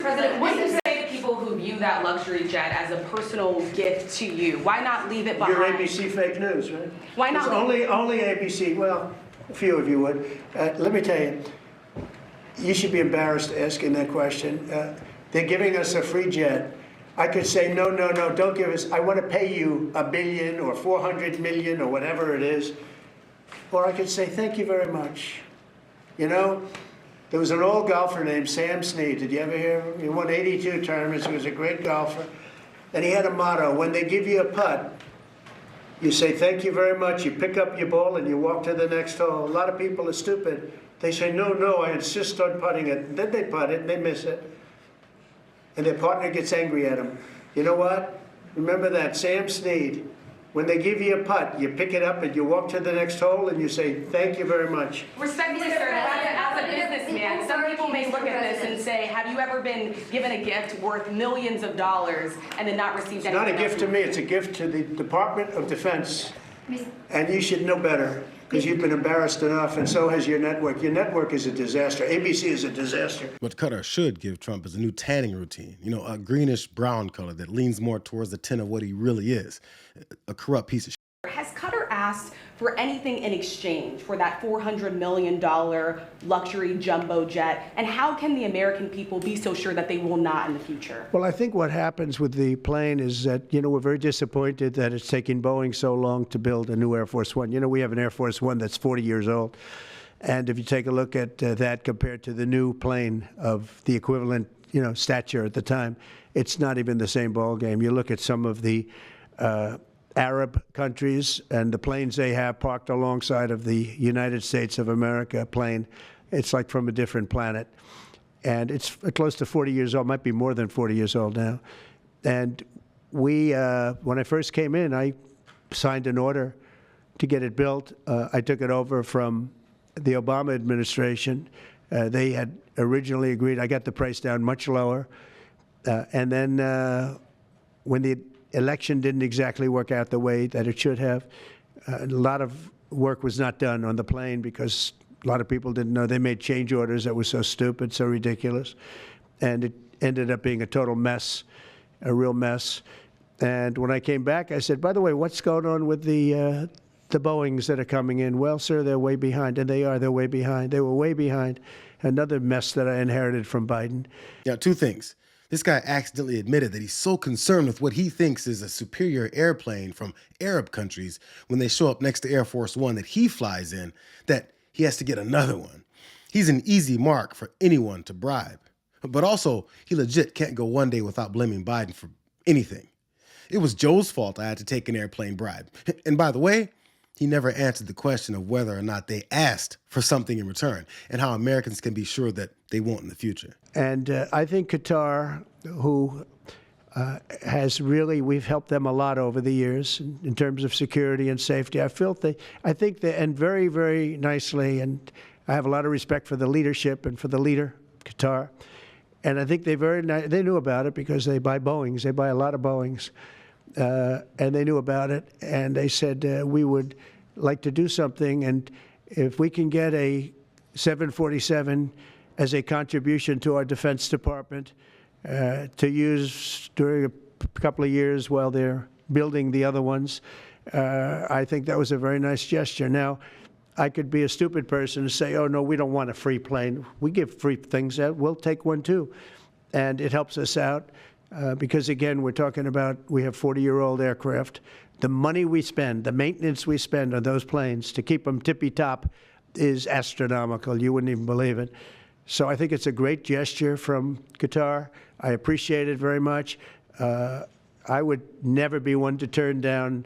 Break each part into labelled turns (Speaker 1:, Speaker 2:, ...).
Speaker 1: President, what do you say to people who view that luxury jet as a personal gift to you? Why not leave it behind?
Speaker 2: Your ABC fake news, right?
Speaker 1: Why not?
Speaker 2: It's only ABC. Well, a few of you would. Let me tell you, you should be embarrassed asking that question. They're giving us a free jet. I could say, no, no, no, don't give us. I want to pay you $1 billion or 400 million or whatever it is. Or I could say, thank you very much. You know, there was an old golfer named Sam Snead. Did you ever hear of him? He won 82 tournaments. He was a great golfer. And he had a motto: when they give you a putt, you say, thank you very much. You pick up your ball and you walk to the next hole. A lot of people are stupid. They say, no, no, I insist on putting it. And then they putt it and they miss it. And their partner gets angry at them. You know what? Remember that, Sam Snead. When they give you a putt, you pick it up and you walk to the next hole and you say, thank you very much.
Speaker 1: Respectfully, sir, as a businessman, some people may look at this and say, have you ever been given a gift worth millions of dollars and then not received anything?
Speaker 2: It's not a gift to me, it's a gift to the Department of Defense. And you should know better, because you've been embarrassed enough, and so has your network. Your network is a disaster. ABC is a disaster.
Speaker 3: What Qatar should give Trump is a new tanning routine, you know, a greenish-brown color that leans more towards the tint of what he really is, a corrupt piece of shit.
Speaker 1: Has Qatar asked for anything in exchange for that $400 million luxury jumbo jet? And how can the American people be so sure that they will not in the future?
Speaker 2: Well, I think what happens with the plane is that, you know, we're very disappointed that it's taking Boeing so long to build a new Air Force One. You know, we have an Air Force One that's 40 years old. And if you take a look at that compared to the new plane of the equivalent, you know, stature at the time, it's not even the same ballgame. You look at some of the Arab countries and the planes they have parked alongside of the United States of America plane, it's like from a different planet. And it's close to 40 years old, might be more than 40 years old now. And we, when I first came in, I signed an order to get it built. I took it over from the Obama administration. They had originally agreed. I got the price down much lower. And then when the election didn't exactly work out the way that it should have, a lot of work was not done on the plane because a lot of people didn't know. They made change orders that were so stupid, so ridiculous. And it ended up being a total mess, a real mess. And when I came back, I said, by the way, what's going on with the Boeings that are coming in? Well, sir, they're way behind. And they are. They're way behind. They were way behind. Another mess that I inherited from Biden.
Speaker 3: Yeah, two things. This guy accidentally admitted that he's so concerned with what he thinks is a superior airplane from Arab countries when they show up next to Air Force One that he flies in, that he has to get another one. He's an easy mark for anyone to bribe. But also, he legit can't go one day without blaming Biden for anything. It was Joe's fault I had to take an airplane bribe. And by the way, he never answered the question of whether or not they asked for something in return and how Americans can be sure that they won't in the future.
Speaker 2: And I think Qatar, who has really, we've helped them a lot over the years in terms of security and safety. I think they end very, very nicely, and I have a lot of respect for the leadership and for the leader, Qatar. And I think they knew about it because they buy Boeings. They buy a lot of Boeings. And they knew about it, and they said, we would like to do something, and if we can get a 747 as a contribution to our Defense Department to use during a couple of years while they're building the other ones, I think that was a very nice gesture. Now, I could be a stupid person and say, oh, no, we don't want a free plane. We give free things out. We'll take one, too. And it helps us out. Because, again, we're talking about, we have 40-year-old aircraft. The money we spend, the maintenance we spend on those planes to keep them tippy-top is astronomical. You wouldn't even believe it. So I think it's a great gesture from Qatar. I appreciate it very much. I would never be one to turn down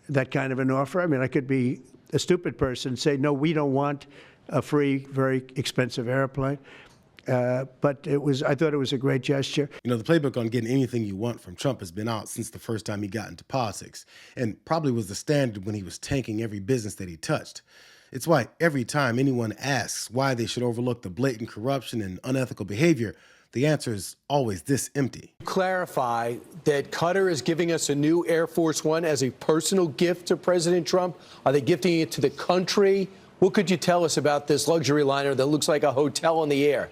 Speaker 2: that kind of an offer. I mean, I could be a stupid person and say, no, we don't want a free, very expensive airplane. But I thought it was a great gesture.
Speaker 3: You know, the playbook on getting anything you want from Trump has been out since the first time he got into politics, and probably was the standard when he was tanking every business that he touched. It's why every time anyone asks why they should overlook the blatant corruption and unethical behavior, the answer is always this empty.
Speaker 4: Clarify that Qatar is giving us a new Air Force One as a personal gift to President Trump. Are they gifting it to the country? What could you tell us about this luxury liner that looks like a hotel in the air?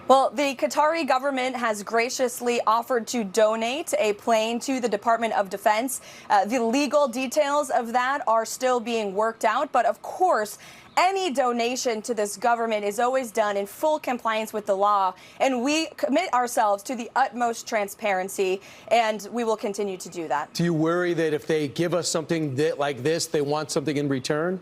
Speaker 5: Well, the Qatari government has graciously offered to donate a plane to the Department of Defense. The legal details of that are still being worked out, but of course, any donation to this government is always done in full compliance with the law, and we commit ourselves to the utmost transparency, and we will continue to do that.
Speaker 4: Do you worry that if they give us something like this, they want something in return?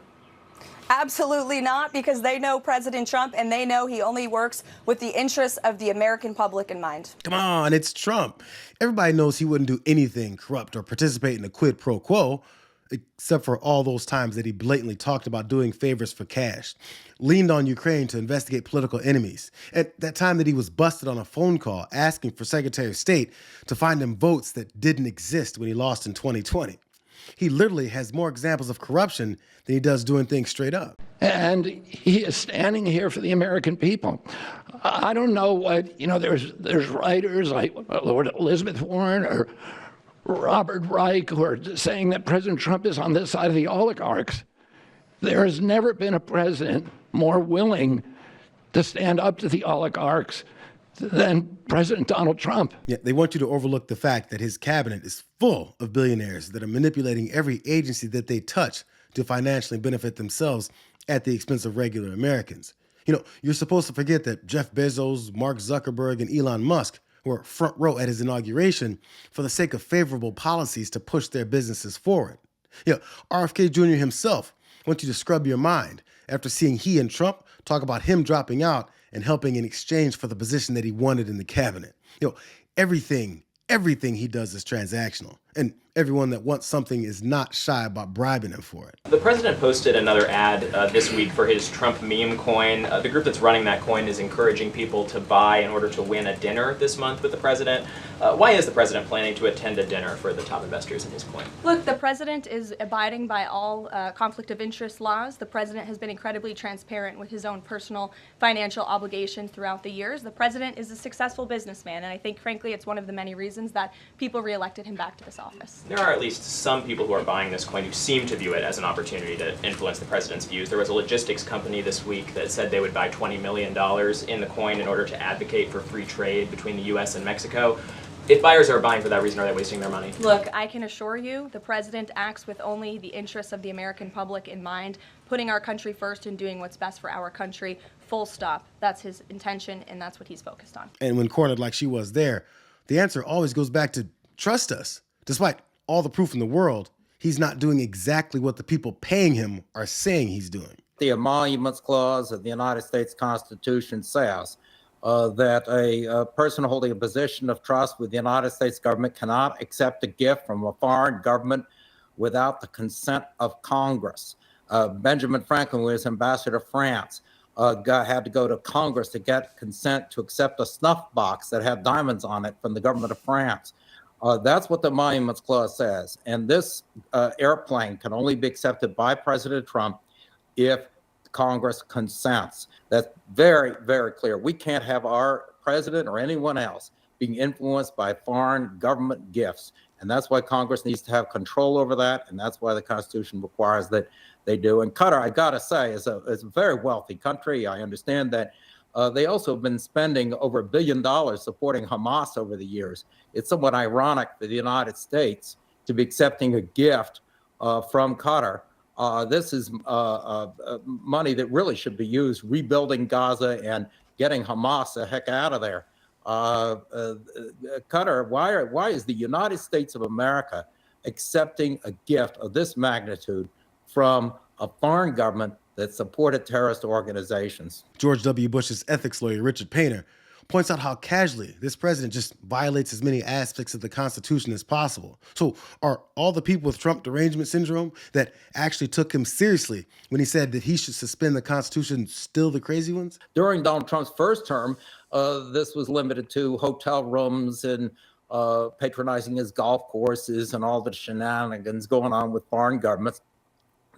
Speaker 5: Absolutely not, because they know President Trump, and they know he only works with the interests of the American public in mind.
Speaker 3: Come on, it's Trump. Everybody knows he wouldn't do anything corrupt or participate in a quid pro quo, except for all those times that he blatantly talked about doing favors for cash, leaned on Ukraine to investigate political enemies. At that time that he was busted on a phone call asking for Secretary of State to find him votes that didn't exist when he lost in 2020. He literally has more examples of corruption than he does doing things straight up.
Speaker 6: And he is standing here for the American people. I don't know what, there's writers like Lord Elizabeth Warren or Robert Reich who are saying that President Trump is on this side of the oligarchs. There has never been a president more willing to stand up to the oligarchs than President Donald Trump.
Speaker 3: Yeah, they want you to overlook the fact that his cabinet is full of billionaires that are manipulating every agency that they touch to financially benefit themselves at the expense of regular Americans. You're supposed to forget that Jeff Bezos, Mark Zuckerberg, and Elon Musk were front row at his inauguration for the sake of favorable policies to push their businesses forward. RFK Jr. himself wants you to scrub your mind after seeing he and Trump talk about him dropping out and helping in exchange for the position that he wanted in the cabinet. Everything he does is transactional, and everyone that wants something is not shy about bribing him for it.
Speaker 7: The president posted another ad this week for his Trump meme coin. The group that's running that coin is encouraging people to buy in order to win a dinner this month with the president. Why is the president planning to attend a dinner for the top investors in his coin?
Speaker 8: Look, the president is abiding by all conflict of interest laws. The president has been incredibly transparent with his own personal financial obligations throughout the years. The president is a successful businessman, and I think, frankly, it's one of the many reasons that people reelected him back to this office.
Speaker 7: There are at least some people who are buying this coin who seem to view it as an opportunity to influence the president's views. There was a logistics company this week that said they would buy $20 million in the coin in order to advocate for free trade between the U.S. and Mexico. If buyers are buying for that reason, are they wasting their money?
Speaker 8: Look, I can assure you the president acts with only the interests of the American public in mind, putting our country first and doing what's best for our country, full stop. That's his intention, and that's what he's focused on.
Speaker 3: And when cornered like she was there, the answer always goes back to trust us. Despite all the proof in the world, he's not doing exactly what the people paying him are saying he's doing.
Speaker 9: The Emoluments Clause of the United States Constitution says that a person holding a position of trust with the United States government cannot accept a gift from a foreign government without the consent of Congress. Benjamin Franklin, who was ambassador to France, had to go to Congress to get consent to accept a snuff box that had diamonds on it from the government of France. That's what the Emoluments Clause says. And this airplane can only be accepted by President Trump if Congress consents. That's very, very clear. We can't have our president or anyone else being influenced by foreign government gifts. And that's why Congress needs to have control over that. And that's why the Constitution requires that they do. And Qatar, I got to say, is a very wealthy country. I understand that. They also have been spending over $1 billion supporting Hamas over the years. It's somewhat ironic for the United States to be accepting a gift from Qatar. This is money that really should be used rebuilding Gaza and getting Hamas the heck out of there. Qatar, why is the United States of America accepting a gift of this magnitude from a foreign government that supported terrorist organizations?
Speaker 3: George W. Bush's ethics lawyer, Richard Painter, points out how casually this president just violates as many aspects of the Constitution as possible. So are all the people with Trump derangement syndrome that actually took him seriously when he said that he should suspend the Constitution still the crazy ones?
Speaker 9: During Donald Trump's first term, this was limited to hotel rooms and patronizing his golf courses and all the shenanigans going on with foreign governments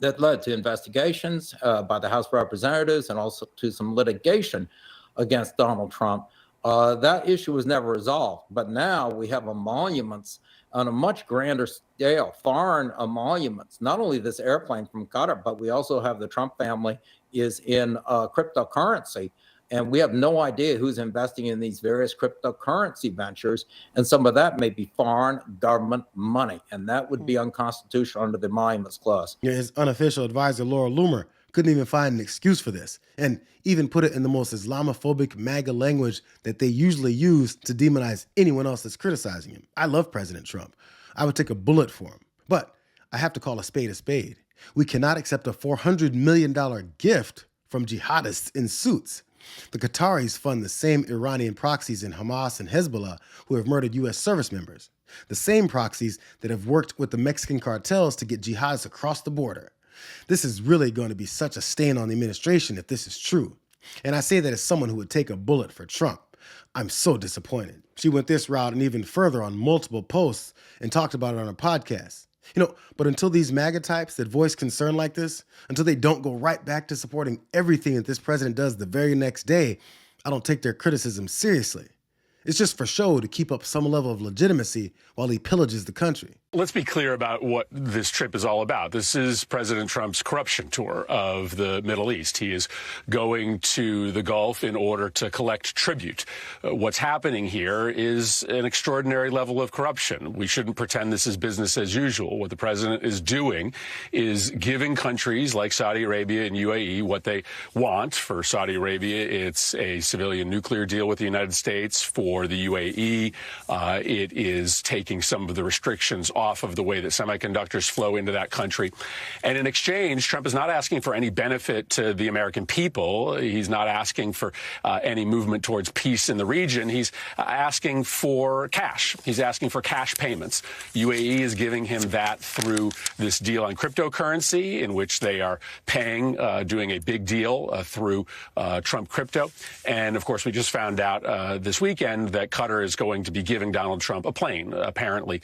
Speaker 9: that led to investigations by the House of Representatives and also to some litigation against Donald Trump. That issue was never resolved. But now we have emoluments on a much grander scale, foreign emoluments. Not only this airplane from Qatar, but we also have the Trump family is in cryptocurrency. And we have no idea who's investing in these various cryptocurrency ventures. And some of that may be foreign government money. And that would be unconstitutional under the Emoluments Clause.
Speaker 3: Yeah, his unofficial advisor, Laura Loomer, couldn't even find an excuse for this, and even put it in the most Islamophobic MAGA language that they usually use to demonize anyone else that's criticizing him. I love President Trump. I would take a bullet for him. But I have to call a spade a spade. We cannot accept a $400 million gift from jihadists in suits. The Qataris fund the same Iranian proxies in Hamas and Hezbollah who have murdered U.S. service members. The same proxies that have worked with the Mexican cartels to get jihadists across the border. This is really going to be such a stain on the administration if this is true. And I say that as someone who would take a bullet for Trump. I'm so disappointed. She went this route and even further on multiple posts and talked about it on a podcast. But until these MAGA types that voice concern like this, until they don't go right back to supporting everything that this president does the very next day, I don't take their criticism seriously. It's just for show to keep up some level of legitimacy while he pillages the country.
Speaker 10: Let's be clear about what this trip is all about. This is President Trump's corruption tour of the Middle East. He is going to the Gulf in order to collect tribute. What's happening here is an extraordinary level of corruption. We shouldn't pretend this is business as usual. What the president is doing is giving countries like Saudi Arabia and UAE what they want. For Saudi Arabia, it's a civilian nuclear deal with the United States. For the UAE, it is taking some of the restrictions off of the way that semiconductors flow into that country. And in exchange, Trump is not asking for any benefit to the American people. He's not asking for any movement towards peace in the region. He's asking for cash. He's asking for cash payments. UAE is giving him that through this deal on cryptocurrency, in which they are paying, doing a big deal through Trump Crypto. And of course, we just found out this weekend that Qatar is going to be giving Donald Trump a plane, apparently